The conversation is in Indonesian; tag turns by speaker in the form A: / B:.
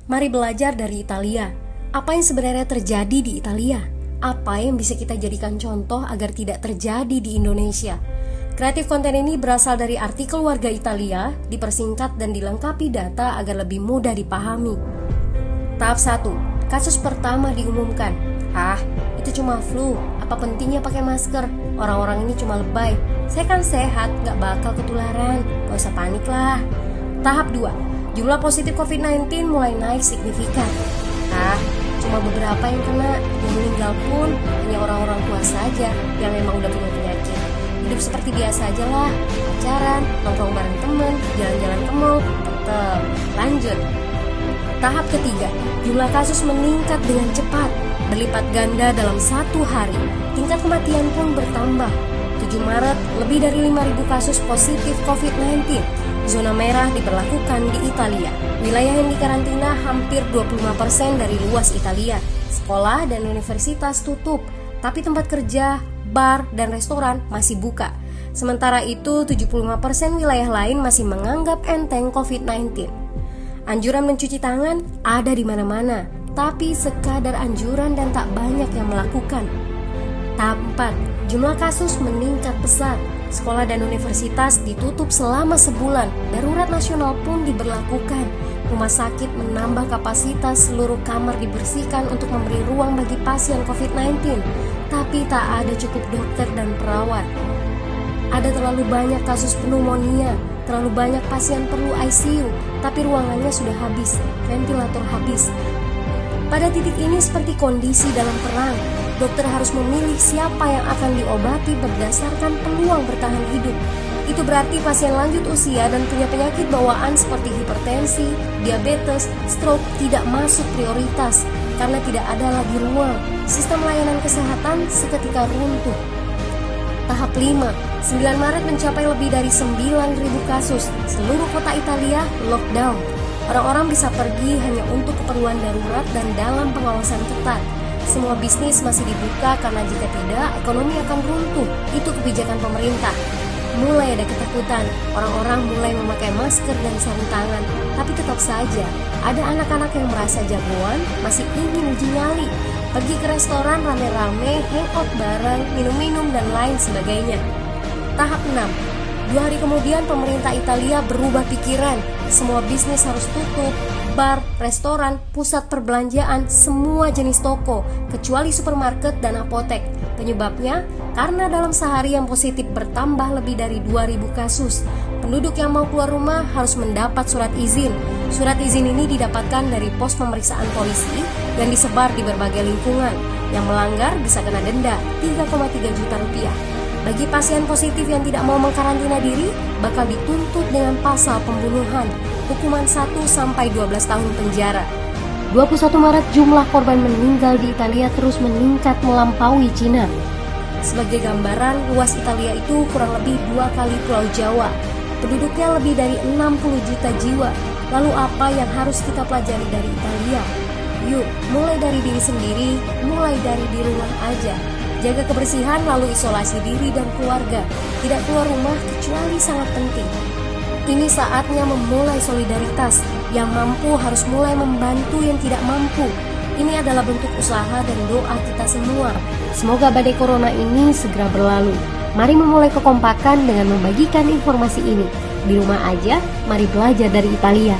A: Mari belajar dari Italia. Apa yang sebenarnya terjadi di Italia? Apa yang bisa kita jadikan contoh agar tidak terjadi di Indonesia? Kreatif konten ini berasal dari artikel warga Italia, dipersingkat dan dilengkapi data agar lebih mudah dipahami. Tahap 1. Kasus pertama diumumkan. Itu cuma flu. Apa pentingnya pakai masker? Orang-orang ini cuma lebay. Saya kan sehat, gak bakal ketularan. Gak usah panik lah. Tahap 2. Jumlah positif COVID-19 mulai naik signifikan. Cuma beberapa yang kena. Yang meninggal pun hanya orang-orang tua saja yang emang udah punya penyakit. Hidup seperti biasa aja lah. Pacaran, nongkrong bareng temen, jalan-jalan ke mall, tetep lanjut. Tahap ketiga, jumlah kasus meningkat dengan cepat, berlipat ganda dalam 1 hari. Tingkat kematian pun bertambah. 7 Maret, lebih dari 5.000 kasus positif COVID-19. Zona merah diberlakukan di Italia. Wilayah yang dikarantina hampir 25% dari luas Italia. Sekolah dan universitas tutup, tapi tempat kerja, bar, dan restoran masih buka. Sementara itu, 75% wilayah lain masih menganggap enteng COVID-19. Anjuran mencuci tangan ada di mana-mana, tapi sekadar anjuran dan tak banyak yang melakukan. Tahap 4. Jumlah kasus meningkat pesat. Sekolah dan universitas ditutup selama sebulan. Darurat nasional pun diberlakukan. Rumah sakit menambah kapasitas, seluruh kamar dibersihkan untuk memberi ruang bagi pasien COVID-19. Tapi tak ada cukup dokter dan perawat. Ada terlalu banyak kasus pneumonia, terlalu banyak pasien perlu ICU, tapi ruangannya sudah habis, ventilator habis. Pada titik ini seperti kondisi dalam perang. Dokter harus memilih siapa yang akan diobati berdasarkan peluang bertahan hidup. Itu berarti pasien lanjut usia dan punya penyakit bawaan seperti hipertensi, diabetes, stroke tidak masuk prioritas karena tidak ada lagi ruang. Sistem layanan kesehatan seketika runtuh. Tahap 5. 9 Maret mencapai lebih dari 9.000 kasus. Seluruh kota Italia lockdown. Orang-orang bisa pergi hanya untuk keperluan darurat dan dalam pengawasan ketat. Semua bisnis masih dibuka karena jika tidak, ekonomi akan runtuh. Itu kebijakan pemerintah. Mulai ada ketakutan, orang-orang mulai memakai masker dan sarung tangan. Tapi tetap saja, ada anak-anak yang merasa jagoan, masih ingin uji nyali. Pergi ke restoran rame-rame, hangout bareng, minum-minum dan lain sebagainya. Tahap 6. 2 hari kemudian pemerintah Italia berubah pikiran. Semua bisnis harus tutup. Bar, restoran, pusat perbelanjaan, semua jenis toko, kecuali supermarket dan apotek. Penyebabnya, karena dalam sehari yang positif bertambah lebih dari 2.000 kasus. Penduduk yang mau keluar rumah harus mendapat surat izin. Surat izin ini didapatkan dari pos pemeriksaan polisi yang disebar di berbagai lingkungan. Yang melanggar bisa kena denda 3,3 juta rupiah. Bagi pasien positif yang tidak mau mengkarantina diri, bakal dituntut dengan pasal pembunuhan, hukuman 1-12 tahun penjara. 21 Maret jumlah korban meninggal di Italia terus meningkat melampaui Cina. Sebagai gambaran, luas Italia itu kurang lebih 2 kali Pulau Jawa. Penduduknya lebih dari 60 juta jiwa. Lalu apa yang harus kita pelajari dari Italia? Yuk, mulai dari diri sendiri, mulai dari di rumah aja. Jaga kebersihan lalu isolasi diri dan keluarga. Tidak keluar rumah kecuali sangat penting. Ini saatnya memulai solidaritas. Yang mampu harus mulai membantu yang tidak mampu. Ini adalah bentuk usaha dan doa kita semua. Semoga badai corona ini segera berlalu. Mari memulai kekompakan dengan membagikan informasi ini. Di rumah aja, mari belajar dari Italia.